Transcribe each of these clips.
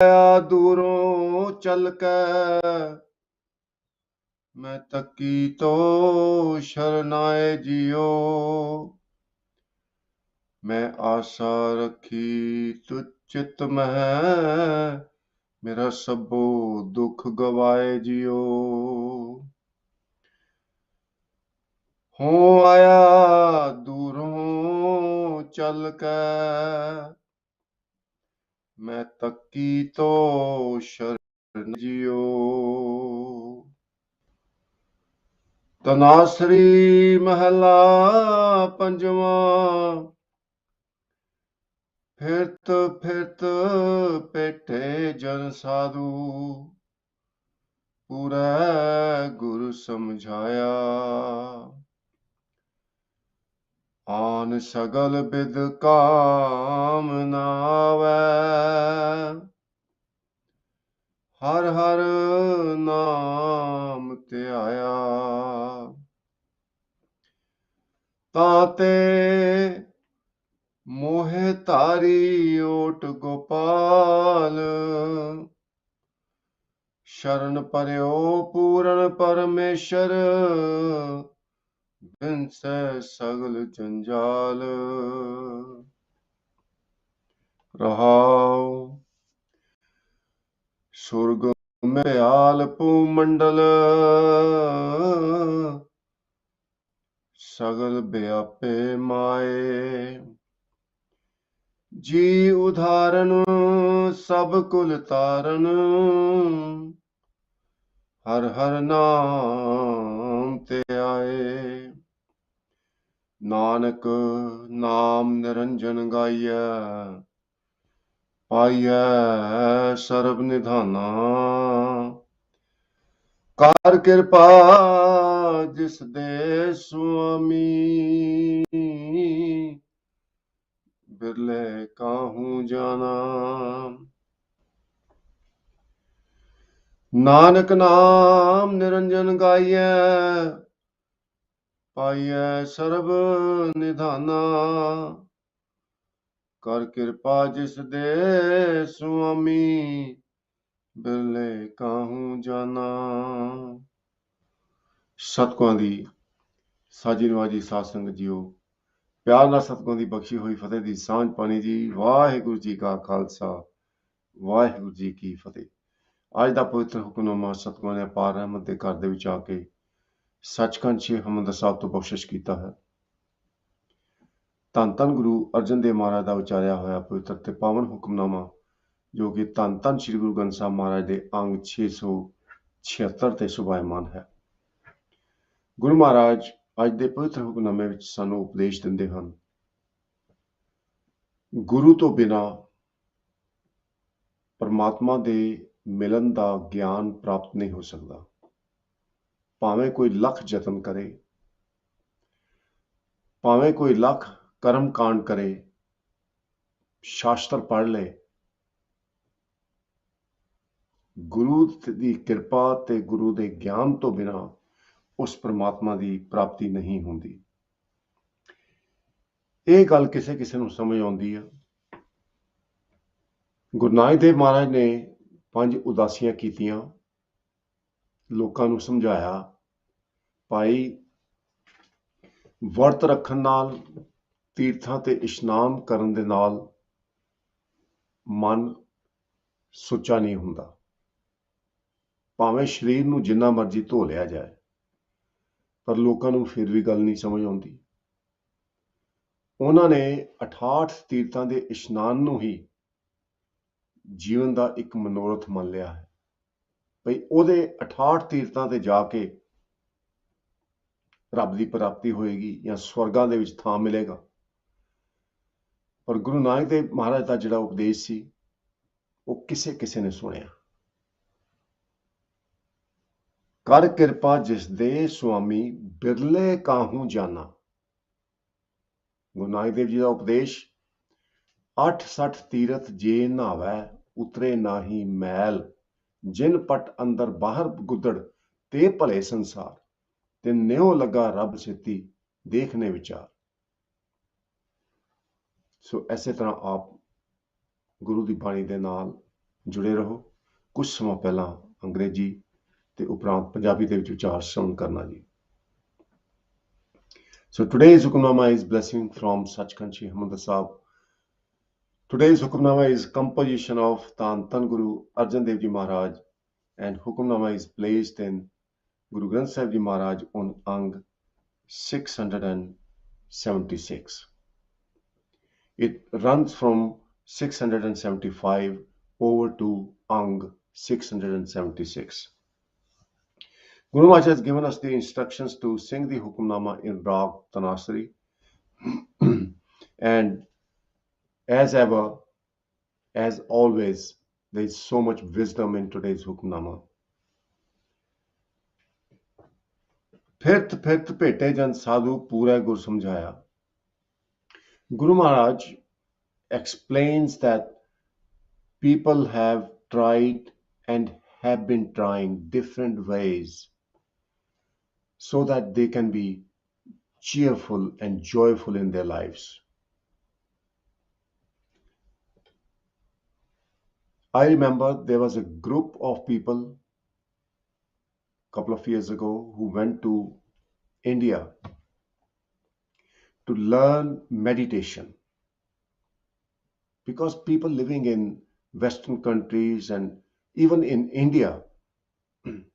ਆਇਆ ਦੂਰੋਂ ਚੱਲ ਕੇ, ਮੈਂ ਤੱਕੀ ਤੋ ਸ਼ਰਨਾਏ ਜਿਉ। ਮੈਂ ਆਸਾ ਰੱਖੀ ਤੁ ਚਿਤ ਮਹਿ, ਮੇਰਾ ਸਭੋ ਦੁੱਖ ਗਵਾਏ ਜਿਉ। ਹੋ ਆਇਆ ਦੂਰੋਂ ਚੱਲ ਕੇ, ਮੈਂ ਤੱਕੀ ਤੋ ਸ਼ਰਨ ਜਿਉ। ਤਨਾਸਰੀ ਮਹਲਾ ਪੰਜਵਾਂ, ਫਿਰਤ ਫਿਰਤ ਪੇਠੇ ਜਨ ਸਾਧੂ, ਪੂਰੈ ਗੁਰ ਸਮਝਾਇਆ। ਆਨ ਸਗਲ ਬਿਦ ਕਾਮ ਨਾ ਆਵੈ, ਹਰ ਹਰ ਨਾਮ ਧਿਆਇਆ। ਤਾਂ ਤੇ ਮੋਹਿ ਧਾਰੀ ਓਟ ਗੋਪਾਲ, ਸ਼ਰਨ ਪਰਿਓ ਪੂਰਨ ਪਰਮੇਸ਼ਰ, ਬਿਨਸੈ ਸਗਲ ਜੰਜਾਲ। ਰਹਾਉ ਸੁਰਗ ਮਿਆਲ ਭੂਮੰਡਲ, ਸਗਲ ਵਿਆਪੇ ਮਾਏ। ਜੀ ਉਧਾਰਨ ਸਭ ਕੁਲ ਤਾਰਨ, ਹਰ ਹਰ ਨਾਮ ਤੇ ਆਏ। ਨਾਨਕ ਨਾਮ ਨਿਰੰਜਨ ਗਾਈਐ, ਪਾਈਐ ਸਰਬ ਨਿਧਾਨਾ। ਕਰ ਕਿਰਪਾ ਜਿਸ ਦੇ ਸੁਆਮੀ, ਬਿਰਲੇ ਕਾਹੂ ਜਾਣਾ। ਨਾਨਕ ਨਾਮ ਨਿਰੰਜਨ ਗਾਈਐ, ਪਾਈਐ ਸਰਬ ਨਿਧਾਨਾ। ਕਰ ਕਿਰਪਾ ਜਿਸ ਦੇ ਸੁਆਮੀ, ਬਿਰਲੇ ਕਾਹੂ ਜਾਣਾ। ਸਤਿਗੁਰਾਂ ਦੀ ਸਾਜੀ ਨਵਾਜੀ ਸਾਧ ਸੰਗਤ ਜੀਓ, ਪਿਆਰ ਨਾਲ ਸਤਿਗੁਰਾਂ ਦੀ ਬਖਸ਼ੀ ਹੋਈ ਫਤਿਹ ਦੀ ਸਾਂਝ ਪਾਣੀ ਜੀ। ਵਾਹਿਗੁਰੂ ਜੀ ਕਾ ਖਾਲਸਾ, ਵਾਹਿਗੁਰੂ ਜੀ ਕੀ ਫਤਿਹ। ਅੱਜ ਦਾ ਪਵਿੱਤਰ ਹੁਕਮਨਾਮਾ ਸਤਿਗੁਰਾਂ ਨੇ ਅਪਾਰ ਰਹਿਮਤ ਦੇ ਘਰ ਦੇ ਵਿੱਚ ਆ ਕੇ ਸੱਚਖੰਡ ਸ੍ਰੀ ਹਰਿਮੰਦਰ ਸਾਹਿਬ ਤੋਂ ਬਖਸ਼ਿਸ਼ ਕੀਤਾ ਹੈ। ਧੰਨ ਧੰਨ ਗੁਰੂ ਅਰਜਨ ਦੇਵ ਮਹਾਰਾਜ ਦਾ ਉਚਾਰਿਆ ਹੋਇਆ ਪਵਿੱਤਰ ਤੇ ਪਾਵਨ ਹੁਕਮਨਾਮਾ, ਜੋ ਕਿ ਧੰਨ ਧੰਨ ਸ੍ਰੀ ਗੁਰੂ ਗ੍ਰੰਥ ਸਾਹਿਬ ਮਹਾਰਾਜ ਦੇ ਅੰਗ 676 ਤੇ ਸੁਭਾਇਮਾਨ ਹੈ। ਗੁਰੂ ਮਹਾਰਾਜ ਅੱਜ ਦੇ ਪਵਿੱਤਰ ਹੁਕਮਨਾਮੇ ਵਿੱਚ ਸਾਨੂੰ ਉਪਦੇਸ਼ ਦਿੰਦੇ ਹਨ। ਗੁਰੂ ਤੋਂ ਬਿਨਾਂ ਪਰਮਾਤਮਾ ਦੇ ਮਿਲਣ ਦਾ ਗਿਆਨ ਪ੍ਰਾਪਤ ਨਹੀਂ ਹੋ ਸਕਦਾ। ਭਾਵੇਂ ਕੋਈ ਲੱਖ ਯਤਨ ਕਰੇ, ਭਾਵੇਂ ਕੋਈ ਲੱਖ ਕਰਮ ਕਾਂਡ ਕਰੇ, ਸ਼ਾਸਤਰ ਪੜ੍ਹ ਲਏ, ਗੁਰੂ ਦੀ ਕਿਰਪਾ ਤੇ ਗੁਰੂ ਦੇ ਗਿਆਨ ਤੋਂ ਬਿਨਾਂ ਉਸ ਪਰਮਾਤਮਾ ਦੀ ਪ੍ਰਾਪਤੀ ਨਹੀਂ ਹੁੰਦੀ। ਇਹ ਗੱਲ ਕਿਸੇ ਕਿਸੇ ਨੂੰ ਸਮਝ ਆਉਂਦੀ ਹੈ। ਗੁਰੂ ਨਾਨਕ ਦੇਵ ਮਹਾਰਾਜ ਨੇ 5 ਉਦਾਸੀਆਂ ਕੀਤੀਆਂ, ਲੋਕਾਂ ਨੂੰ ਸਮਝਾਇਆ, ਭਾਈ ਵਰਤ ਰੱਖਣ ਨਾਲ, ਤੀਰਥਾਂ ਤੇ ਇਸ਼ਨਾਨ ਕਰਨ ਦੇ ਨਾਲ ਮਨ ਸੁੱਚਾ ਨਹੀਂ ਹੁੰਦਾ। ਭਾਵੇਂ ਸਰੀਰ ਨੂੰ ਜਿੰਨਾ ਮਰਜ਼ੀ ਧੋ ਲਿਆ ਜਾਏ, ਪਰ ਲੋਕਾਂ ਨੂੰ ਫਿਰ ਵੀ ਗੱਲ ਨਹੀਂ ਸਮਝ ਆਉਂਦੀ। ਉਹਨਾਂ ਨੇ 68 ਤੀਰਥਾਂ ਦੇ ਇਸ਼ਨਾਨ ਨੂੰ ਹੀ ਜੀਵਨ ਦਾ ਇੱਕ ਮਨੋਰਥ ਮੰਨ ਲਿਆ ਹੈ। ਭਈ ਉਹਦੇ 68 ਤੀਰਥਾਂ ਤੇ ਜਾ ਕੇ ਰੱਬ ਦੀ ਪ੍ਰਾਪਤੀ ਹੋਏਗੀ ਜਾਂ ਸਵਰਗਾਂ ਦੇ ਵਿੱਚ ਥਾਂ ਮਿਲੇਗਾ। ਪਰ ਗੁਰੂ ਨਾਨਕ ਦੇਵ ਮਹਾਰਾਜ ਦਾ ਜਿਹੜਾ ਉਪਦੇਸ਼ ਸੀ, ਉਹ ਕਿਸੇ ਕਿਸੇ ਨੇ ਸੁਣਿਆ। ਕਰ ਕਿਰਪਾ ਜਿਸ ਦੇ ਸੁਆਮੀ, ਬਿਰਲੇ ਕਾਹੂ ਜਾਣਾ। ਗੁਰੂ ਨਾਨਕ ਦੇਵ ਜੀ ਦਾ ਉਪਦੇਸ਼, 68 ਤੀਰਥ ਜੇ ਨਹਾਵੈ, ਉਤਰੇ ਨਾਹੀ ਮੈਲ, ਜਿਨ ਪਟ ਅੰਦਰ ਬਾਹਰ ਗੁੱਦੜ, ਤੇ ਭਲੇ ਸੰਸਾਰ, ਤੇ ਨਿਉ ਲੱਗਾ ਰੱਬ ਸਿੱਤੀ, ਦੇਖਨੇ ਵਿਚਾਰ। ਸੋ ਐਸੇ ਤਰ੍ਹਾਂ ਆਪ ਗੁਰੂ ਦੀ ਬਾਣੀ ਦੇ ਨਾਲ जुड़े रहो। कुछ सਮਾं ਪਹਿਲਾਂ अंग्रेजी ਤੇ ਉਪਰੰਤ ਪੰਜਾਬੀ ਦੇ ਵਿੱਚ ਉਚਾਰ ਸ਼ਰਵਣ ਕਰਨਾ ਜੀ। So today's Hukamnama is blessing from Sachkhand Harman Sahib. Today's Hukamnama is composition of Tan Guru Arjan Dev Ji Maharaj, and Hukamnama is placed in Guru Granth Sahib Ji Maharaj on Ang 676. It runs from 675 over to Ang 676. Guru Maharaj has given us the instructions to sing the Hukamnama in Rag Tanasri. And as ever, as always, there is so much wisdom in today's Hukamnama. फिरत फिरत भेटे जन साधु पूरा गुर समझाया. Guru Maharaj explains that people have tried and have been trying different ways so that they can be cheerful and joyful in their lives. I remember there was a group of people a couple of years ago who went to India to learn meditation, because people living in Western countries and even in India,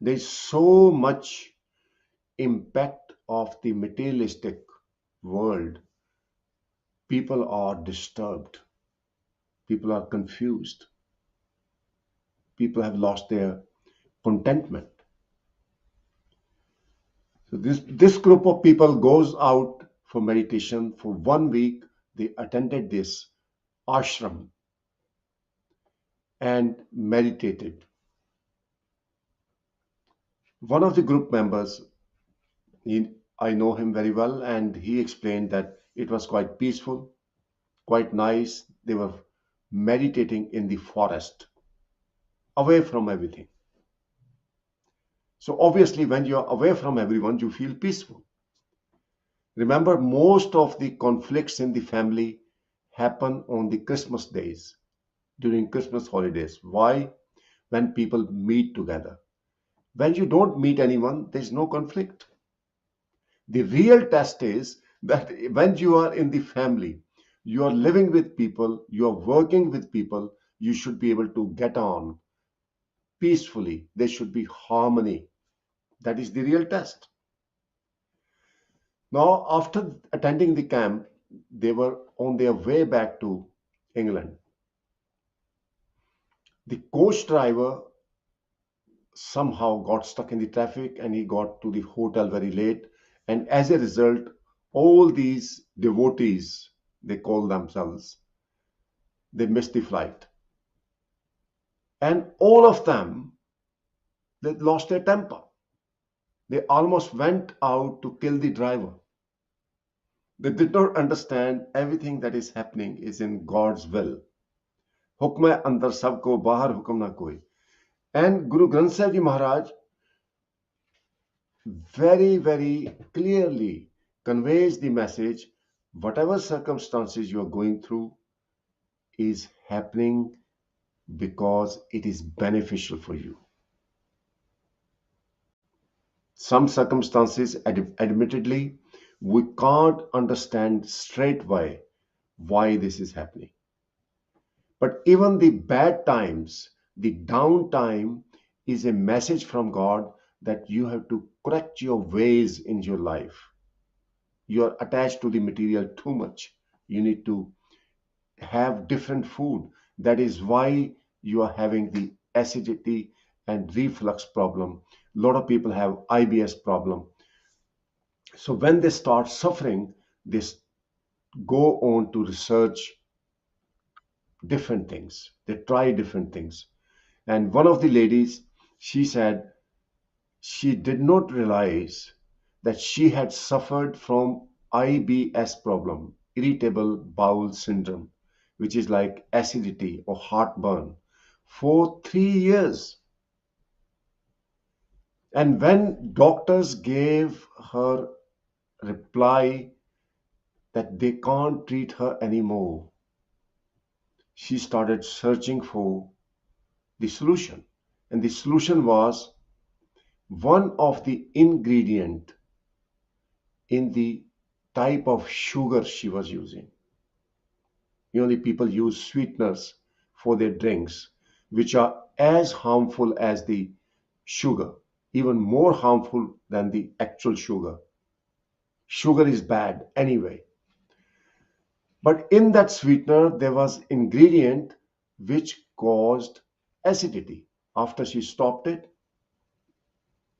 there's so much impact of the materialistic world. People are disturbed. People are confused. People have lost their contentment. So this group of people goes out for meditation. For 1 week, they attended this ashram and meditated. One of the group members, I know him very well, and he explained that it was quite peaceful, quite nice. They were meditating in the forest, away from everything. So obviously, when you are away from everyone, you feel peaceful. Remember, most of the conflicts in the family happen on the Christmas days, during Christmas holidays. Why? When people meet together. When you don't meet anyone, there's no conflict. The real test is that when you are in the family, you are living with people, you are working with people, you should be able to get on peacefully. There should be harmony. That is the real test. Now, after attending the camp, they were on their way back to England. The coach driver somehow got stuck in the traffic and he got to the hotel very late. And as a result, all these devotees, they call themselves, they missed the flight. And all of them, they lost their temper. They almost went out to kill the driver. They did not understand everything that is happening is in God's will. Hukm hai andar sabko, bahar hukum na koi. And Guru Granth Sahib Ji Maharaj very, very clearly conveys the message, whatever circumstances you are going through is happening because it is beneficial for you. Some circumstances, admittedly, we can't understand straight away why this is happening. But even the bad times, the downtime is a message from God that you have to correct your ways in your life. You are attached to the material too much. You need to have different food. That is why you are having the acidity and reflux problem. A lot of people have IBS problem. So when they start suffering, they go on to research different things. They try different things. And one of the ladies, she said she did not realize that she had suffered from IBS problem, irritable bowel syndrome, which is like acidity or heartburn, for 3 years. And when doctors gave her reply that they can't treat her anymore, she started searching for the solution. And the solution was one of the ingredient in the type of sugar she was using. Usually people use sweeteners for their drinks, which are as harmful as the sugar, even more harmful than the actual sugar. Sugar is bad anyway. But in that sweetener, there was ingredient which caused acidity. After she stopped it,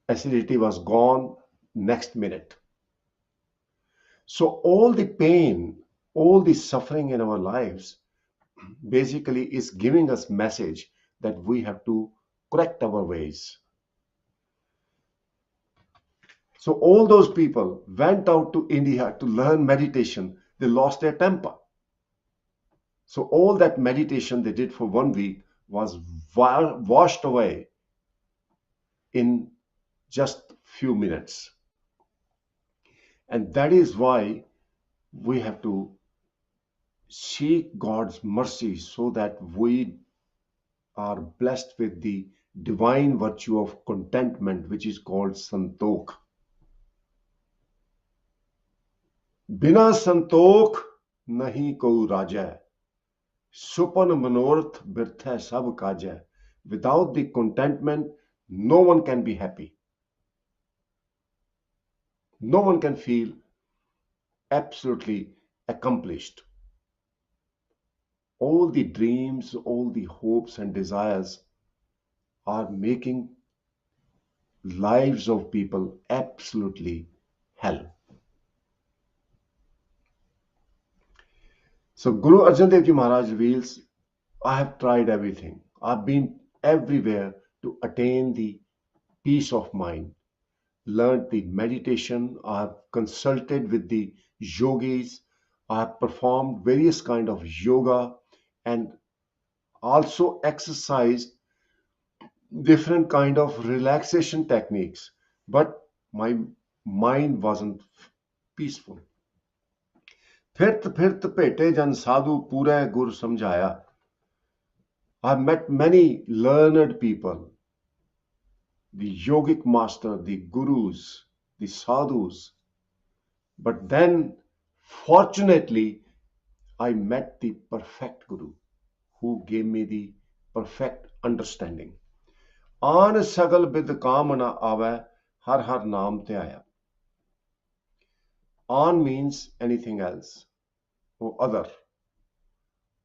acidity was gone next minute. So all the pain, all the suffering in our lives basically is giving us message that we have to correct our ways. So all those people went out to India to learn meditation. They lost their temper. So all that meditation they did for 1 week was washed away in just few minutes. And that is why we have to seek God's mercy so that we are blessed with the divine virtue of contentment, which is called santokh. बिना संतोख नहीं को राजै सुपन मनोरथ breadth सब काजै. Without the contentment, no one can be happy. No one can feel absolutely accomplished. All the dreams, all the hopes and desires are making lives of people absolutely hell. So Guru Arjan Dev Ji Maharaj reveals, I have tried everything. I've been everywhere to attain the peace of mind. Learned the meditation. I have consulted with the yogis. I have performed various kind of yoga and also exercised different kind of relaxation techniques. But my mind wasn't peaceful. फिरत फिरत भेटे जन साधु पूरे गुर समझाया. I've met many learned people, the yogic master, the gurus, the sadhus. But then, fortunately, I met the perfect guru who gave me the perfect understanding. An sagal bid kamana ave har har naam te aaya. An means anything else or other.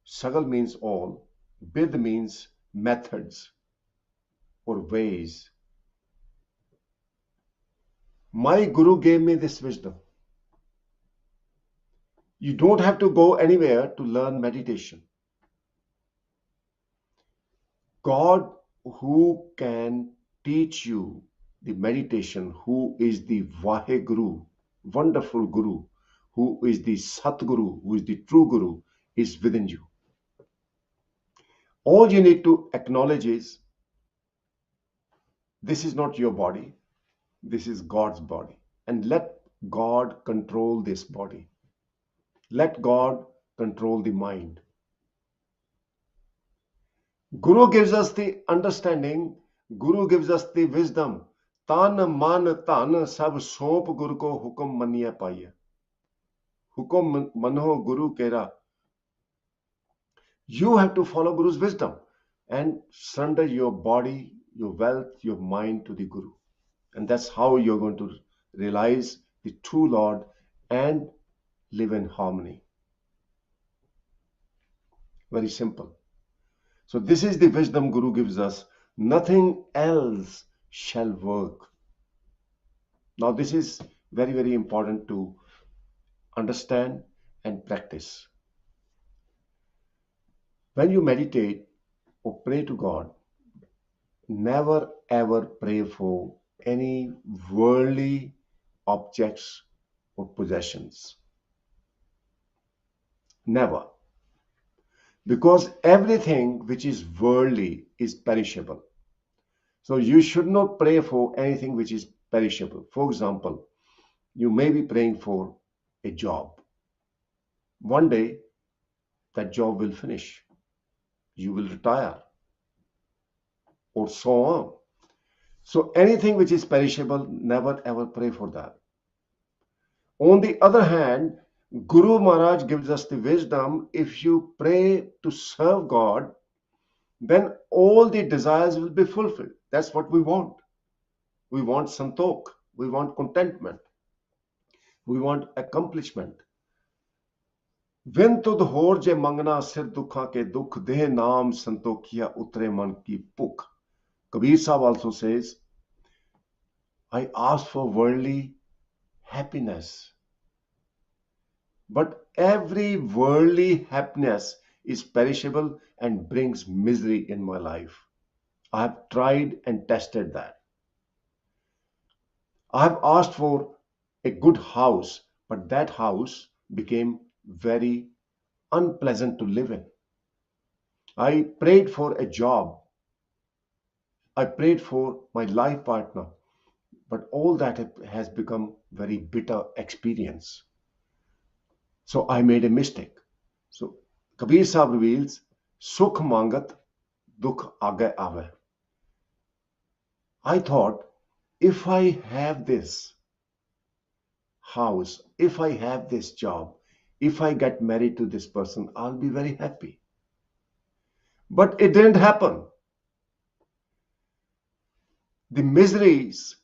Sagal means all. Bid means methods or ways. My guru gave me this wisdom. You don't have to go anywhere to learn meditation. God who can teach you the meditation, who is the Vaheguru, wonderful Guru, who is the Satguru, who is the true Guru, is within you. All you need to acknowledge is, this is not your body, this is God's body. And let God control this body. Let God control the mind. Guru gives us the understanding, Guru gives us the wisdom. Tan man dhan sab sop Guru ko hukum maniya paiya. Hukum manho Guru kera. You have to follow Guru's wisdom and surrender your body, your wealth, your mind to the Guru. And that's how you're going to realize the true Lord and live in harmony. Very simple. So this is the wisdom Guru gives us. Nothing else shall work. Now this is very, very important to understand and practice. When you meditate or pray to God, never ever pray for any worldly objects or possessions. Never. Because everything which is worldly is perishable. So you should not pray for anything which is perishable. For example, you may be praying for a job. One day, that job will finish. You will retire. or so on. So anything which is perishable, never ever pray for that. On the other hand, Guru Maharaj gives us the wisdom. If you pray to serve God, then all the desires will be fulfilled. That's what we want. We want santokh. We want contentment. We want accomplishment. Vin tud hor je mangna sir dukha ke dukh deh naam santokhiya utre man ki pukh. Kabir Sahib also says, I ask for worldly happiness. But every worldly happiness is perishable and brings misery in my life. I have tried and tested that. I have asked for a good house, but that house became very unpleasant to live in. I prayed for a job. I prayed for my life partner, but all that has become very bitter experience. So I made a mistake. So Kabir Sahib reveals, Sukh mangat, dukh aage aave. I thought, if I have this house, if I have this job, if I get married to this person, I'll be very happy. But it didn't happen. The miseries,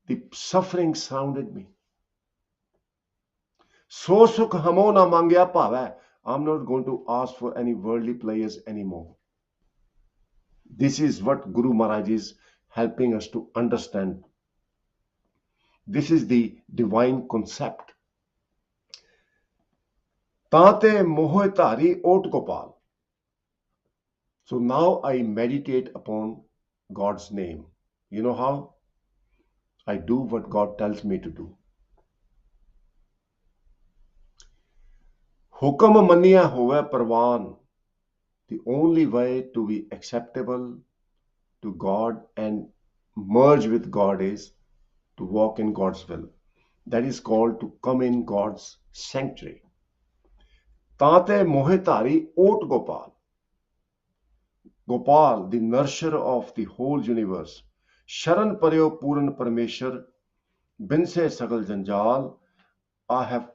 the suffering surrounded me. So sukh hamo na mangya pavai. I'm not going to ask for any worldly pleasures anymore. This is what Guru Maharaj is helping us to understand. This is the divine concept. Tate mohe tari ot gopal. So now I meditate upon God's name. You know how? I do what God tells me to do. Hukam maniya hove parwan. The only way to be acceptable to God and merge with God is to walk in God's will. That is called to come in God's sanctuary. Tate mohe tari ot gopal. Gopal, the nurturer of the whole universe. Sharan paryo puran parmeshwar. Bin se sagal janjal. I have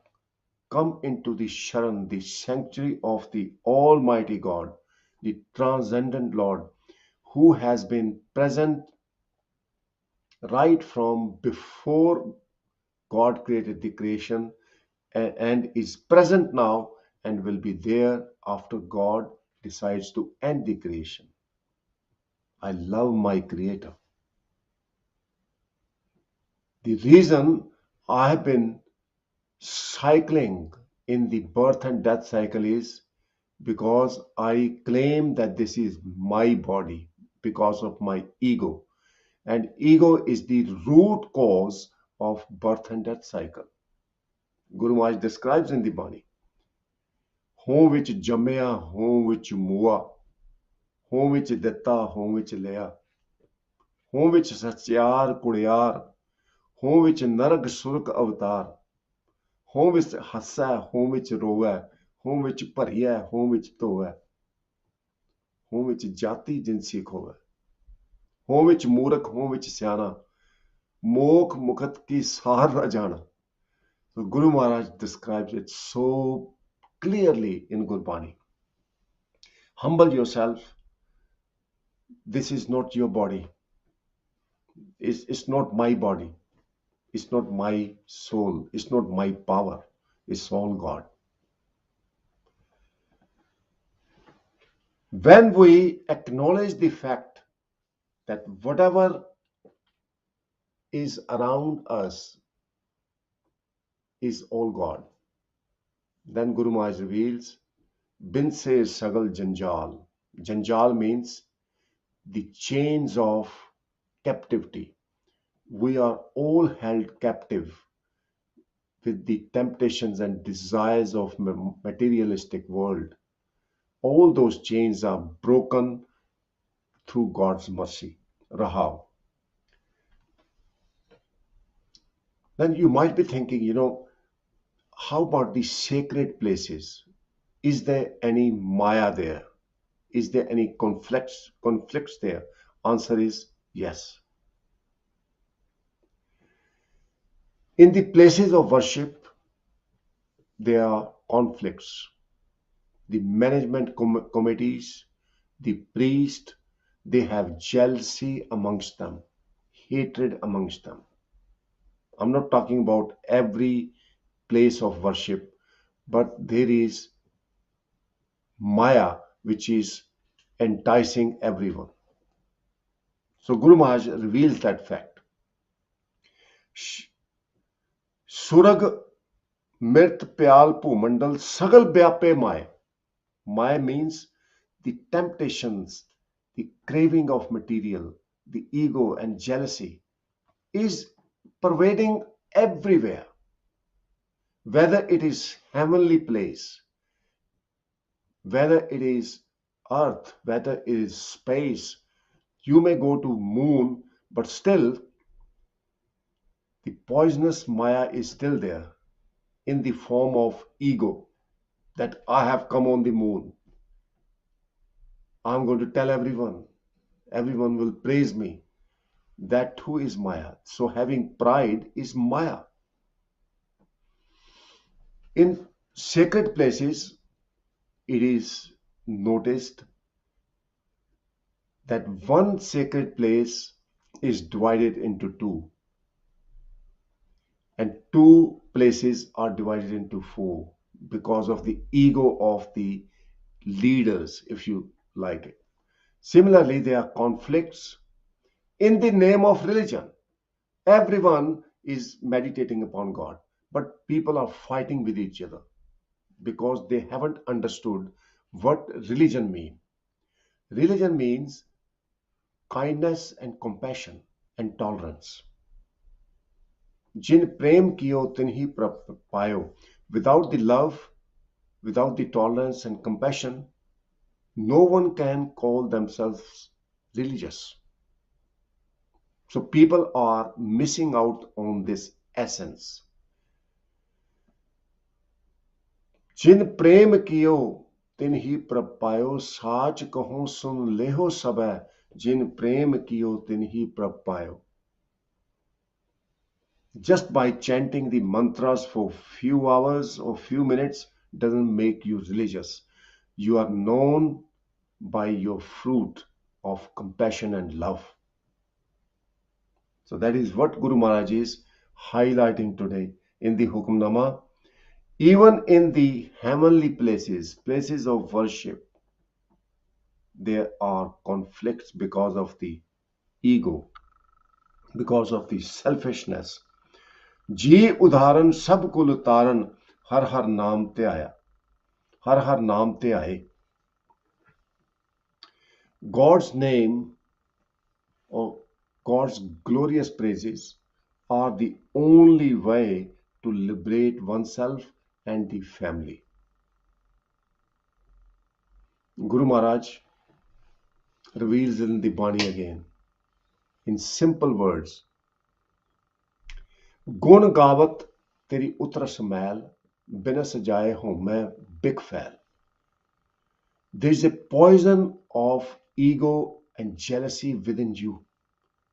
come into the Sharan, the sanctuary of the Almighty God, the transcendent Lord, who has been present right from before God created the creation and is present now and will be there after God decides to end the creation. I love my Creator. The reason I have been cycling in the birth and death cycle is because I claim that this is my body because of my ego. And ego is the root cause of birth and death cycle. Guru Maharaj describes in the Bani, ਹੋਂ ਵਿੱਚ ਜੰਮਿਆ ਹੋਂ ਵਿੱਚ ਮੂਆ ਹੋਂ ਵਿੱਚ ਦਿੱਤਾ ਹੋਂ ਵਿੱਚ ਲਿਆ ਹੋਂ ਵਿੱਚ ਸਚਿਆਰ ਕੁੜਿਆਰ ਹੋਂ ਵਿੱਚ ਨਰਕ ਸੁਰਕ ਅਵਤਾਰ ਹੋਂ ਵਿੱਚ ਹੱਸੈ ਹੋਂ ਵਿੱਚ ਰੋਵੈ ਹੋਂ ਵਿੱਚ ਭਰੀਐ ਹੋਂ ਵਿੱਚ ਧੋਵੈ ਹੋਂ ਵਿੱਚ ਜਾਤੀ ਜਿਨਸੀ ਖੋਵੈ ਹੋਂ ਵਿੱਚ ਮੂਰਖ ਹੋਂ ਵਿੱਚ ਸਿਆਣਾ ਮੋਖ ਮੁਖਤ ਕੀ ਸਾਰ ਨਾ ਜਾਣਾ. So Guru Maharaj describes it so clearly in Gurbani. Humble yourself. This is not your body. It's not my body. It's not my soul. It's not my power. It's all God. When we acknowledge the fact that whatever is around us is all God, then Guru Maharaj reveals, Bin se sagal janjal. Janjal means the chains of captivity. We are all held captive with the temptations and desires of materialistic world. All those chains are broken through God's mercy. Rahav. Then you might be thinking, how about the sacred places? Is there any Maya there? Is there any conflicts there? Answer is yes. In the places of worship, there are conflicts. The management committees, the priest, they have jealousy amongst them, hatred amongst them. I'm not talking about every place of worship, but there is Maya which is enticing everyone. So Guru Maharaj reveals that fact. Surag Mirt Pyal Pumandal Sagal Byape Maya. Maya means the temptations, the craving of material, the ego and jealousy is pervading everywhere. Whether it is heavenly place, whether it is earth, whether it is space, you may go to moon, but still the poisonous Maya is still there in the form of ego that I have come on the moon. I'm going to tell everyone. Everyone will praise me. That too is Maya. So having pride is Maya. In sacred places, it is noticed that one sacred place is divided into two, and two places are divided into four because of the ego of the leaders, if you like it. Similarly, there are conflicts in the name of religion. Everyone is meditating upon God, but people are fighting with each other because they haven't understood what religion means. Religion means kindness and compassion and tolerance. Jin prem kiyo tinhi payo. Without the love, without the tolerance and compassion, no one can call themselves religious. So people are missing out on this essence. जिन प्रेम कियो तिन ही प्रभ पायो साच कहो सुन लेहो सबै जिन प्रेम कियो तिन ही प्रभ पायो. Just by chanting the mantras for few hours or few minutes doesn't make you religious. You are known by your fruit of compassion and love. So that is what Guru Maharaj is highlighting today in the Hukamnama. Even in the heavenly places, places of worship, there are conflicts because of the ego, because of the selfishness. जी उदाहरण सब कुल तारण हर हर नाम ते आया, हर हर नाम ते आए. God's name or God's glorious praises are the only way to liberate oneself and the family. Guru Maharaj reveals in the Bani again, in simple words, गुण गावत तेरी उतरस मैल बिन सजाए हूं मैं बिक फैल. There is a poison of ego and jealousy within you,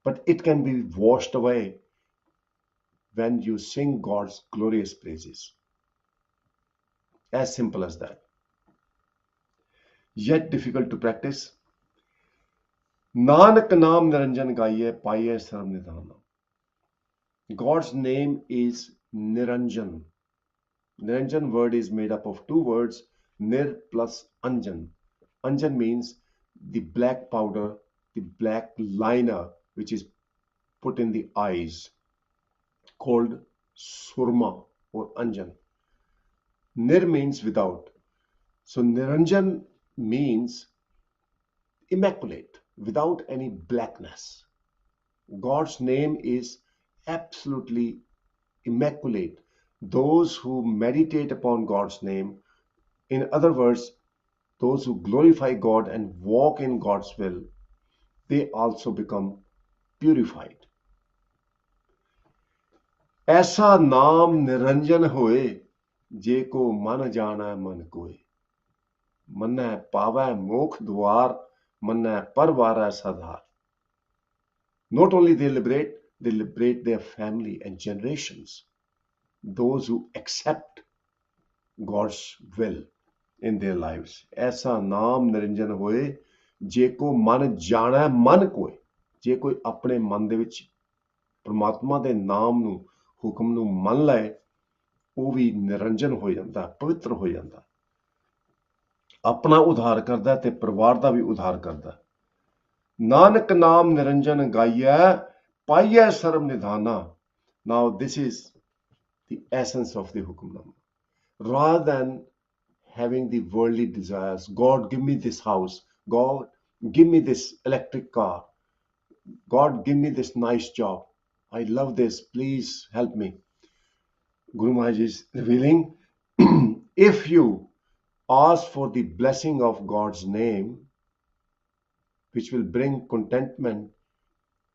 but it can be washed away when you sing God's glorious praises. As simple as that. Yet difficult to practice. Nanak naam niranjan gaiye paiye sarv nidhana. God's name is Niranjan. Niranjan word is made up of two words, Nir plus Anjan. Anjan means the black powder, the black liner which is put in the eyes, called Surma or Anjan. Nir means without. So Niranjan means immaculate, without any blackness. God's name is absolutely immaculate. Those who meditate upon God's name, in other words, those who glorify God and walk in God's will, they also become purified. ऐसा नाम निरंजन होए जे को मन जाना मन कोय. मन्नै पावै मोख द्वार मन्नै परवारै सधार. Not only they liberate their family and generations, those who accept God's will in their lives. ऐसा नाम ਨਿਰੰਜਨ ਹੋਏ ਜੇ ਕੋ ਮਨ ਜਾਣੈ ਮਨ ਕੋਏ, ਜੇ ਕੋਈ ਆਪਣੇ ਮਨ ਦੇ ਵਿੱਚ ਪਰਮਾਤਮਾ ਦੇ ਨਾਮ ਨੂੰ, ਹੁਕਮ ਨੂੰ ਮੰਨ ਲਏ, ਉਹ ਵੀ ਨਿਰੰਜਨ ਹੋ ਜਾਂਦਾ, ਪਵਿੱਤਰ ਹੋ ਜਾਂਦਾ, ਆਪਣਾ ਉਧਾਰ ਕਰਦਾ ਤੇ ਪਰਿਵਾਰ ਦਾ ਵੀ ਉਧਾਰ ਕਰਦਾ। ਨਾਨਕ ਨਾਮ ਨਿਰੰਜਨ ਗਾਈਐ ਪਾਈਐ ਸਰਬ ਨਿਧਾਨਾ। Now this is the essence of the Hukamnama. Rather than having the worldly desires, God give me this house, God give me this electric car, God give me this nice job, I love this, please help me. Guru Maharaj is revealing, if you ask for the blessing of God's name, which will bring contentment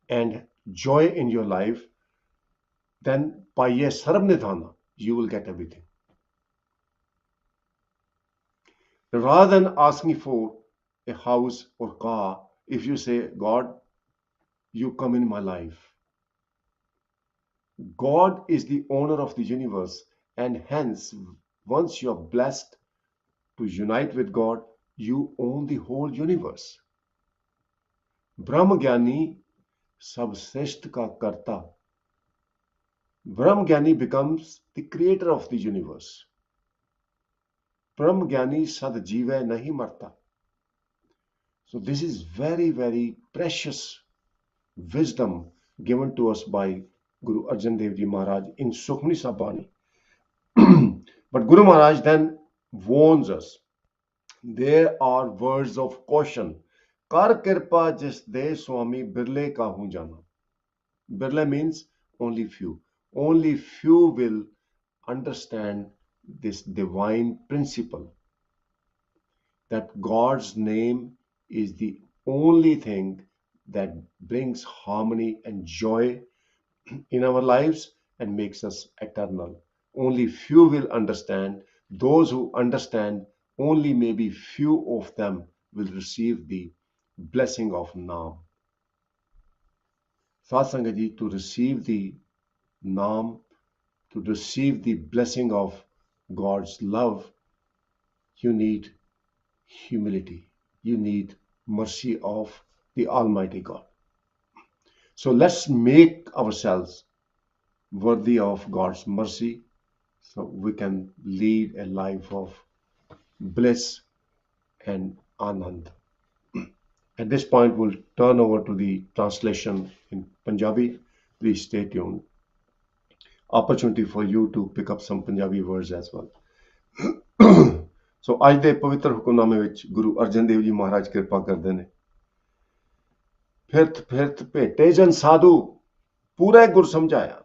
and joy in your life, then paye sarab nidhana, you will get everything. Rather than asking for a house or car, if you say, God, you come in my life. God is the owner of the universe, and hence, once you are blessed to unite with God, you own the whole universe. Brahma Gyani sab shreshth ka karta. Brahma Gyani becomes the creator of the universe. Brahma Gyani sad jeev nahi marta. So this is very, very precious wisdom given to us by Guru Arjan Dev Ji Maharaj in Sukhmani Sabani. But Guru Maharaj then warns us. There are words of caution. Kar kirpa jis de Swami birle kahu jana. Birla means only few. Only few will understand this divine principle, that God's name is the only thing that brings harmony and joy in our lives and makes us eternal. Only few will understand. Those who understand, only maybe few of them will receive the blessing of Naam. Satsangat ji, to receive the Naam, to receive the blessing of God's love, you need humility. You need mercy of the Almighty God. So let's make ourselves worthy of God's mercy so we can lead a life of bliss and anand. At this point, we'll turn over to the translation in Punjabi. Please stay tuned. Opportunity for you to pick up some Punjabi words as well. So ਅੱਜ ਦੇ ਪਵਿੱਤਰ ਹੁਕਮਨਾਮੇ ਵਿੱਚ ਗੁਰੂ ਅਰਜਨ ਦੇਵ ਜੀ ਮਹਾਰਾਜ ਕਿਰਪਾ ਕਰਦੇ ਨੇ। ਫਿਰਤ ਫਿਰਤ ਭੇਟੇ ਜਨ ਸਾਧੂ ਪੂਰੇ ਗੁਰ ਸਮਝਾਇਆ।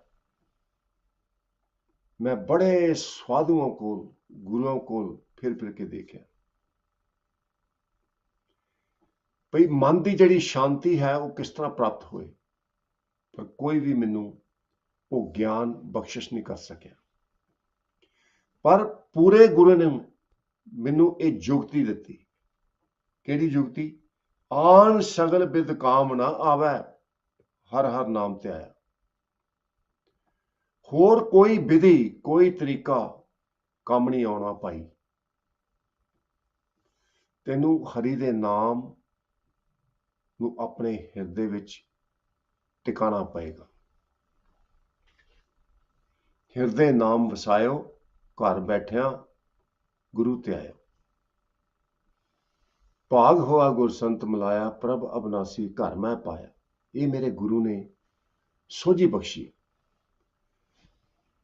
ਮੈਂ ਬੜੇ ਸਾਧੂਆਂ ਕੋਲ, ਗੁਰੂਆਂ ਕੋਲ ਫਿਰ ਕੇ ਦੇਖਿਆ। ਭਈ ਮਨ ਦੀ ਜਿਹੜੀ ਸ਼ਾਂਤੀ ਹੈ ਉਹ ਕਿਸ ਤਰ੍ਹਾਂ ਪ੍ਰਾਪਤ ਹੋਏ, ਪਰ ਕੋਈ ਵੀ ਮੈਨੂੰ ਉਹ ਗਿਆਨ ਬਖਸ਼ਿਸ਼ ਨਹੀਂ ਕਰ ਸਕਿਆ। ਪਰ ਪੂਰੇ ਗੁਰੂ ਨੇ ਮੈਨੂੰ ਇਹ ਜੁਗਤੀ ਦਿੱਤੀ। ਕਿਹੜੀ ਜੁਗਤੀ? ਆਨ ਸਗਲ ਬਿਦ ਕਾਮ ਨਾ ਆਵੈ, ਹਰ ਹਰ ਨਾਮ ਤੇ ਆਇਆ। ਹੋਰ ਕੋਈ ਵਿਧੀ, ਕੋਈ ਤਰੀਕਾ ਕੰਮ ਨਹੀਂ ਆਉਣਾ ਭਾਈ। ਤੈਨੂੰ ਹਰੀ ਦੇ ਨਾਮ ਨੂੰ ਆਪਣੇ ਹਿਰਦੇ ਵਿੱਚ ਟਿਕਾਣਾ ਪਏਗਾ। ਹਿਰਦੇ ਨਾਮ ਵਸਾਇਓ, ਘਰ ਬੈਠਿਆਂ ਗੁਰੂ ਤੇ ਆਇਓ। ਭਾਗ ਹੋਆ ਗੁਰ ਸੰਤ ਮਿਲਾਇਆ, ਪ੍ਰਭ ਅਬਨਾਸੀ ਘਰ ਮੈਂ ਪਾਇਆ। ਇਹ ਮੇਰੇ ਗੁਰੂ ਨੇ ਸੋਝੀ ਬਖਸ਼ੀ।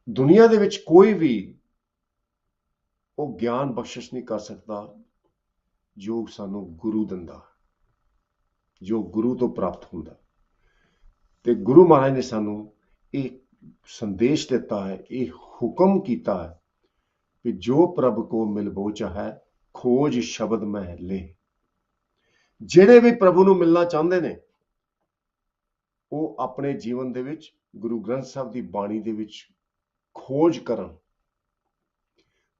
ਦੁਨੀਆ ਦੇ ਵਿੱਚ ਕੋਈ ਵੀ ਉਹ ਗਿਆਨ ਬਖਸ਼ਿਸ਼ ਨਹੀਂ ਕਰ ਸਕਦਾ ਜੋ ਸਾਨੂੰ ਗੁਰੂ ਦਿੰਦਾ, ਜੋ ਗੁਰੂ ਤੋਂ ਪ੍ਰਾਪਤ ਹੁੰਦਾ। ਤੇ ਗੁਰੂ ਮਹਾਰਾਜ ਨੇ ਸਾਨੂੰ ਇਹ ਸੰਦੇਸ਼ ਦਿੱਤਾ ਹੈ, ਇਹ ਹੁਕਮ ਕੀਤਾ ਹੈ ਕਿ ਜੋ ਪ੍ਰਭ ਕੋ ਮਿਲਬੋ ਚਾਹੈ, ਖੋਜ ਸ਼ਬਦ ਮਹਿ ਲੇ। ਜਿਹੜੇ ਵੀ ਪ੍ਰਭੂ ਨੂੰ ਮਿਲਣਾ ਚਾਹੁੰਦੇ ਨੇ ਉਹ ਆਪਣੇ ਜੀਵਨ ਦੇ ਵਿੱਚ ਗੁਰੂ ਗ੍ਰੰਥ ਸਾਹਿਬ ਦੀ ਬਾਣੀ ਦੇ ਵਿੱਚ ਖੋਜ ਕਰਨ।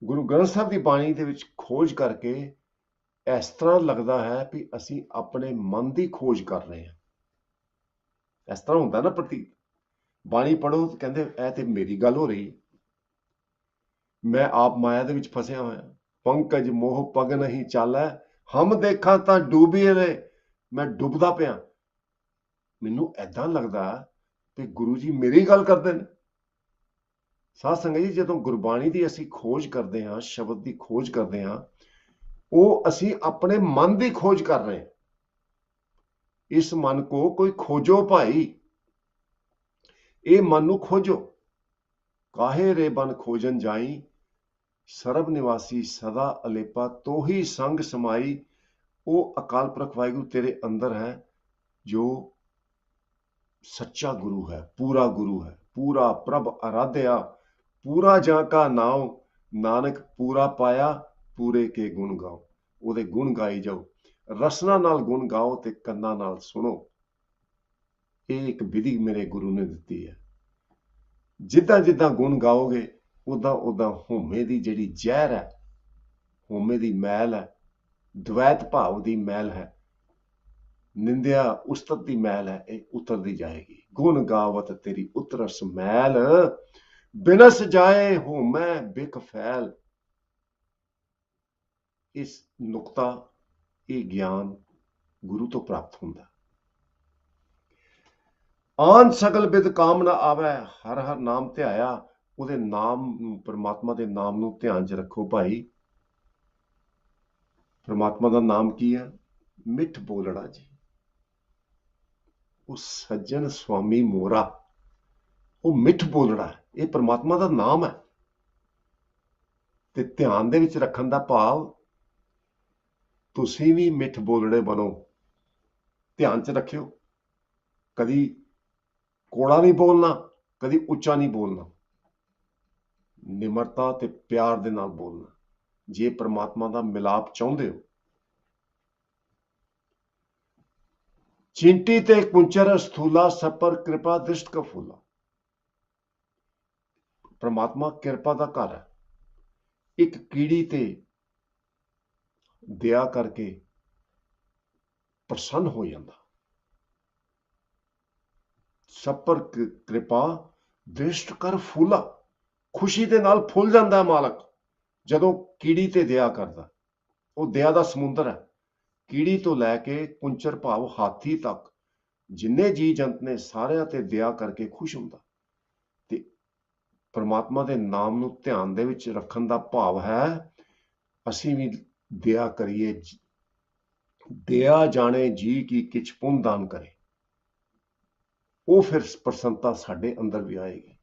ਗੁਰੂ ਗ੍ਰੰਥ ਸਾਹਿਬ ਦੀ ਬਾਣੀ ਦੇ ਵਿੱਚ ਖੋਜ ਕਰਕੇ ਇਸ ਤਰ੍ਹਾਂ ਲੱਗਦਾ ਹੈ ਕਿ ਅਸੀਂ ਆਪਣੇ ਮਨ ਦੀ ਖੋਜ ਕਰ ਰਹੇ ਹਾਂ। इस तरह होंदा ना प्रतीत। बाणी पढ़ो तो कहंदे ऐ ते मेरी गल हो रही, मैं आप माया दे विच फसिया होया। पंकज मोह पग नहीं चालै, हम देखा तां डूबी रे, मैं डुबदा पिया। मैनूं ऐदां लगदा कि गुरु जी मेरी गल करदे ने। साध संगत जी, ਜਦੋਂ ਗੁਰਬਾਣੀ ਦੀ ਅਸੀਂ ਖੋਜ ਕਰਦੇ ਹਾਂ, ਸ਼ਬਦ ਦੀ ਖੋਜ ਕਰਦੇ ਹਾਂ, ਉਹ ਅਸੀਂ ਆਪਣੇ ਮਨ ਦੀ ਖੋਜ ਕਰ ਰਹੇ ਹਾਂ। ਇਸ ਮਨ ਕੋ ਕੋਈ ਖੋਜੋ ਭਾਈ, ਇਹ ਮਨ ਨੂੰ ਖੋਜੋ। ਕਾਹੇ ਰੇ ਬਨ ਖੋਜਨ ਜਾਈ, ਸਰਬ ਨਿਵਾਸੀ ਸਦਾ ਅਲੇਪਾ, ਤੋਹੀ ਸੰਗ ਸਮਾਈ। ਉਹ ਅਕਾਲ ਪੁਰਖ ਵਾਹਿਗੁਰੂ ਤੇਰੇ ਅੰਦਰ ਹੈ, ਜੋ सच्चा गुरु है, पूरा गुरु है, पूरा प्रभ आराध्या, पूरा जा का नाम, नानक पूरा पाया, पूरे के गुण गाओ। ਉਹਦੇ ਗੁਣ ਗਾਈ ਜਾਓ, ਰਸਨਾ ਨਾਲ ਗੁਣ ਗਾਓ ਤੇ ਕੰਨਾਂ ਨਾਲ ਸੁਣੋ। ਇਹ ਇੱਕ ਵਿਧੀ ਮੇਰੇ ਗੁਰੂ ਨੇ ਦਿੱਤੀ ਹੈ। ਜਿੱਦਾਂ ਜਿੱਦਾਂ ਗੁਣ ਗਾਓਗੇ, ਉਦਾਂ ਉਦਾਂ ਹਉਮੈ ਦੀ ਜਿਹੜੀ ਜ਼ਹਿਰ ਹੈ, ਹਉਮੈ ਦੀ ਮੈਲ ਹੈ, ਦ્વੈਤ ਭਾਵ ਦੀ ਮੈਲ ਹੈ, ਨਿੰਦਿਆ ਉਸਤਤ ਦੀ ਮੈਲ ਹੈ, ਇਹ ਉਤਰਦੀ ਜਾਏਗੀ। ਗੁਣ ਗਾਵਤ ਤੇਰੀ ਉਤਰਸ ਮੈਲ, ਬਿਨਸ ਜਾਏ ਹਉਮੈ ਬਿਕ ਫੈਲ। ਇਸ ਨੁਕਤਾ, ਇਹ ਗਿਆਨ ਗੁਰੂ ਤੋਂ ਪ੍ਰਾਪਤ ਹੁੰਦਾ। ਆਨ ਸਗਲ ਬਿਦ ਕਾਮ ਨਾ ਆਵੈ, ਹਰ ਹਰ ਨਾਮ ਧਿਆਇਆ। ਉਹਦੇ ਨਾਮ ਨੂੰ, ਪਰਮਾਤਮਾ ਦੇ ਨਾਮ ਨੂੰ ਧਿਆਨ 'ਚ ਰੱਖੋ ਭਾਈ। ਪਰਮਾਤਮਾ ਦਾ ਨਾਮ ਕੀ ਹੈ? ਮਿੱਠ ਬੋਲੜਾ ਜੀ। ਉਹ ਸੱਜਣ ਸੁਆਮੀ ਮੋਰਾ, ਉਹ ਮਿੱਠ ਬੋਲੜਾ, ਇਹ ਪਰਮਾਤਮਾ ਦਾ ਨਾਮ ਹੈ। ਤੇ ਧਿਆਨ ਦੇ ਵਿੱਚ ਰੱਖਣ ਦਾ ਭਾਵ, ਤੁਸੀਂ ਵੀ ਮਿੱਠ ਬੋਲੜੇ ਬਣੋ। ਧਿਆਨ 'ਚ ਰੱਖਿਓ, ਕਦੀ ਕੋੜਾ ਨਹੀਂ ਬੋਲਣਾ, ਕਦੀ ਉੱਚਾ ਨਹੀਂ ਬੋਲਣਾ। ਨਿਮਰਤਾ ਤੇ ਪਿਆਰ ਦੇ ਨਾਲ ਬੋਲਣਾ, ਜੇ ਪਰਮਾਤਮਾ ਦਾ ਮਿਲਾਪ ਚਾਹੁੰਦੇ ਹੋ। ਚਿੰਟੀ ਤੇ ਕੁੰਚਰ ਸਥੂਲਾ, ਸਪਰ ਕਿਰਪਾ ਦ੍ਰਿਸ਼ਟ ਕਾ ਫੂਲਾ। ਪਰਮਾਤਮਾ ਕਿਰਪਾ ਦਾ ਘਰ ਹੈ। ਇੱਕ ਕੀੜੀ ਤੇ ਦਇਆ ਕਰਕੇ ਪ੍ਰਸੰਨ ਹੋ ਜਾਂਦਾ। ਸਪਰ ਕਿਰਪਾ ਦ੍ਰਿਸ਼ਟ ਕਰ ਫੂਲਾ, ਖੁਸ਼ੀ ਦੇ ਨਾਲ ਫੁੱਲ ਜਾਂਦਾ ਮਾਲਕ ਜਦੋਂ ਕੀੜੀ ਤੇ ਦਇਆ ਕਰਦਾ। ਉਹ ਦਇਆ ਦਾ ਸਮੁੰਦਰ ਹੈ। ਕੀੜੀ ਤੋਂ ਲੈ ਕੇ ਕੁੰਚਰ ਭਾਵ ਹਾਥੀ ਤੱਕ ਜਿੰਨੇ ਜੀ ਜੰਤ ਨੇ, ਸਾਰਿਆਂ ਤੇ ਦਇਆ ਕਰਕੇ ਖੁਸ਼ ਹੁੰਦਾ। ਤੇ ਪਰਮਾਤਮਾ ਦੇ ਨਾਮ ਨੂੰ ਧਿਆਨ ਦੇ ਵਿੱਚ ਰੱਖਣ ਦਾ ਭਾਵ ਹੈ, ਅਸੀਂ ਵੀ ਦਇਆ ਕਰੀਏ। ਦਇਆ ਜਾਣੇ ਜੀ ਕੀ ਕਿਛ ਪੁੰਨ ਦਾਨ ਕਰੇ। ਉਹ ਫਿਰ ਪ੍ਰਸੰਨਤਾ ਸਾਡੇ ਅੰਦਰ ਵੀ ਆਏਗੀ।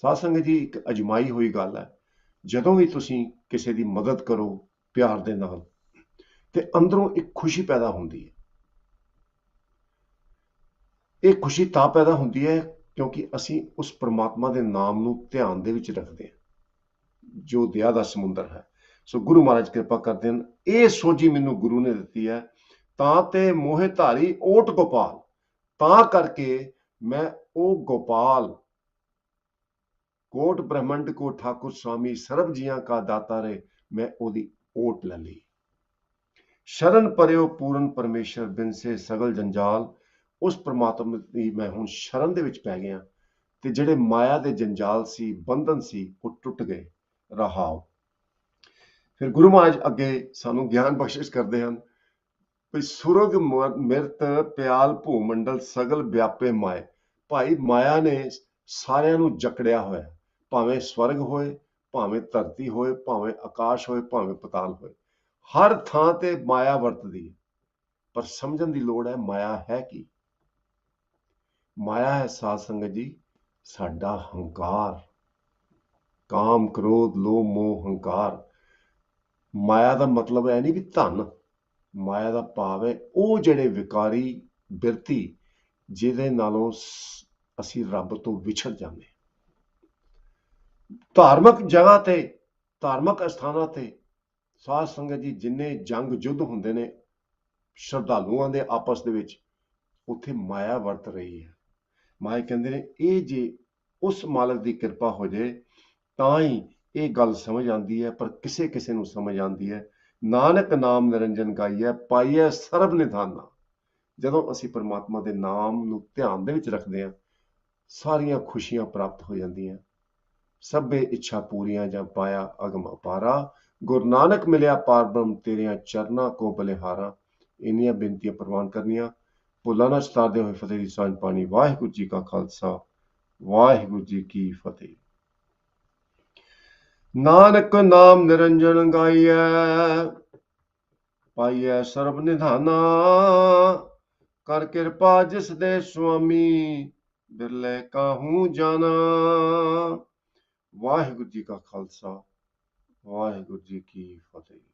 ਸਾਧ ਸੰਗਤ ਜੀ, ਇੱਕ ਅਜਮਾਈ ਹੋਈ ਗੱਲ ਹੈ, ਜਦੋਂ ਵੀ ਤੁਸੀਂ ਕਿਸੇ ਦੀ ਮਦਦ ਕਰੋ ਪਿਆਰ ਦੇ ਨਾਲ, ਤੇ ਅੰਦਰੋਂ ਇੱਕ ਖੁਸ਼ੀ ਪੈਦਾ ਹੁੰਦੀ ਹੈ। ਇਹ ਖੁਸ਼ੀ ਤਾਂ ਪੈਦਾ ਹੁੰਦੀ ਹੈ ਕਿਉਂਕਿ ਅਸੀਂ ਉਸ ਪਰਮਾਤਮਾ ਦੇ ਨਾਮ ਨੂੰ ਧਿਆਨ ਦੇ ਵਿੱਚ ਰੱਖਦੇ ਹਾਂ, ਜੋ ਦਇਆ ਦਾ ਸਮੁੰਦਰ ਹੈ। ਸੋ ਗੁਰੂ ਮਹਾਰਾਜ ਕਿਰਪਾ ਕਰਦੇ ਹਨ। ਇਹ ਸੋਝੀ ਮੈਨੂੰ ਗੁਰੂ ਨੇ ਦਿੱਤੀ ਹੈ, ਤਾਂ ਤੇ ਮੋਹਿ ਧਾਰੀ ਓਟ ਗੋਪਾਲ। ਤਾਂ ਕਰਕੇ ਮੈਂ ਉਹ ਗੋਪਾਲ, ਕੋਟ ਬ੍ਰਹਮੰਡ ਕੋ ਠਾਕੁਰ स्वामी, ਸਰਬ ਜੀਆਂ ਕਾ ਦਾਤਾ ਰੇ, ਮੈਂ ਉਹਦੀ ਓਟ ਲੈ ਲਈ। ਸ਼ਰਨ ਪਰਿਓ ਪੂਰਨ ਪਰਮੇਸ਼ਰ, ਬਿਨ ਸੇ ਸਗਲ ਜੰਜਾਲ। ਉਸ ਪਰਮਾਤਮਾ ਦੀ ਮੈਂ ਹੁਣ ਸ਼ਰਨ ਦੇ ਵਿੱਚ ਪੈ ਗਿਆ, ਤੇ ਜਿਹੜੇ ਮਾਇਆ ਦੇ ਜੰਜਾਲ ਸੀ, ਬੰਧਨ ਸੀ, ਉਹ ਟੁੱਟ ਗਏ। ਰਹਾਓ। ਫਿਰ ਗੁਰੂ ਮਹਾਰਾਜ ਅੱਗੇ ਸਾਨੂੰ ਗਿਆਨ ਬਖਸ਼ਿਸ਼ ਕਰਦੇ ਹਨ, ਵੀ ਸੁਰਗ ਮਿਰਤ ਪਿਆਲ ਭੂ ਮੰਡਲ, ਸਗਲ ਵਿਆਪੇ ਮਾਏ। ਭਾਈ ਮਾਇਆ ਨੇ ਸਾਰਿਆਂ ਨੂੰ ਜਕੜਿਆ ਹੋਇਆ, ਭਾਵੇਂ ਸਵਰਗ ਹੋਏ, ਭਾਵੇਂ ਧਰਤੀ ਹੋਏ, ਭਾਵੇਂ ਆਕਾਸ਼ ਹੋਏ, ਭਾਵੇਂ ਪਤਾਲ ਹੋਏ, ਹਰ ਥਾਂ ਤੇ ਮਾਇਆ ਵਰਤਦੀ ਹੈ। ਪਰ ਸਮਝਣ ਦੀ ਲੋੜ ਹੈ, ਮਾਇਆ ਹੈ ਕੀ? ਮਾਇਆ ਹੈ ਸਾਧ ਸੰਗਤ ਜੀ, ਸਾਡਾ ਹੰਕਾਰ, ਕਾਮ ਕ੍ਰੋਧ ਲੋਭ ਮੋਹ ਹੰਕਾਰ। ਮਾਇਆ ਦਾ ਮਤਲਬ ਇਹ ਨਹੀਂ ਵੀ ਧਨ, ਮਾਇਆ ਦਾ ਭਾਵ ਹੈ ਉਹ ਜਿਹੜੇ ਵਿਕਾਰੀ ਬਿਰਤੀ, ਜਿਹਦੇ ਨਾਲੋਂ ਅਸੀਂ ਰੱਬ ਤੋਂ ਵਿਛੜ ਜਾਂਦੇ। ਧਾਰਮਿਕ ਜਗ੍ਹਾ ਤੇ, ਧਾਰਮਿਕ ਅਸਥਾਨਾਂ ਤੇ ਸਾਧ ਸੰਗਤ ਜੀ, ਜਿੰਨੇ ਜੰਗ ਯੁੱਧ ਹੁੰਦੇ ਨੇ ਸ਼ਰਧਾਲੂਆਂ ਦੇ ਆਪਸ ਦੇ ਵਿੱਚ, ਉੱਥੇ ਮਾਇਆ ਵਰਤ ਰਹੀ ਹੈ। ਮਾਇਆ ਕਹਿੰਦੇ ਨੇ, ਇਹ ਜੇ ਉਸ ਮਾਲਕ ਦੀ ਕਿਰਪਾ ਹੋ ਜਾਏ ਤਾਂ ਹੀ ਇਹ ਗੱਲ ਸਮਝ ਆਉਂਦੀ ਹੈ। ਪਰ ਕਿਸੇ ਕਿਸੇ ਨੂੰ ਸਮਝ ਆਉਂਦੀ ਹੈ। ਨਾਨਕ ਨਾਮ ਨਿਰੰਜਨ ਗਾਈਐ, ਪਾਈਐ ਸਰਬ ਨਿਧਾਨਾ। ਜਦੋਂ ਅਸੀਂ ਪਰਮਾਤਮਾ ਦੇ ਨਾਮ ਨੂੰ ਧਿਆਨ ਦੇ ਵਿੱਚ ਰੱਖਦੇ ਹਾਂ, ਸਾਰੀਆਂ ਖੁਸ਼ੀਆਂ ਪ੍ਰਾਪਤ ਹੋ ਜਾਂਦੀਆਂ। ਸਭੇ ਇੱਛਾ ਪੂਰੀਆਂ ਜਾਂ ਪਾਇਆ ਅਗਮ ਅਪਾਰਾ, ਗੁਰੂ ਨਾਨਕ ਮਿਲਿਆ ਪਾਰ ਬ੍ਰਹਮ ਤੇਰਿਆਂ ਚਰਨਾਂ ਕੋ ਬਲਿਹਾਰਾ। ਇੰਨੀਆਂ ਬੇਨਤੀਆਂ ਪ੍ਰਵਾਨ ਕਰਨੀਆਂ। ਭੁੱਲਾਂ ਨਾ ਛਤਾਰਦੇ ਹੋਏ ਫਤਿਹ ਦੀ ਸਾਂਝ ਪਾਣੀ। ਵਾਹਿਗੁਰੂ ਜੀ ਕਾ ਖਾਲਸਾ, ਵਾਹਿਗੁਰੂ ਜੀ ਕੀ ਫਤਿਹ। ਨਾਨਕ ਨਾਮ ਨਿਰੰਜਨ ਗਾਈਐ, ਪਾਈਐ ਸਰਬ ਨਿਧਾਨਾ। ਕਰ ਕਿਰਪਾ ਜਿਸ ਦੇ ਸੁਆਮੀ, ਬਿਰਲੇ ਕਾਹੂ ਜਾਣਾ। ਵਾਹਿਗੁਰੂ ਜੀ ਕਾ ਖਾਲਸਾ, ਵਾਹਿਗੁਰੂ ਜੀ ਕੀ ਫਤਿਹ।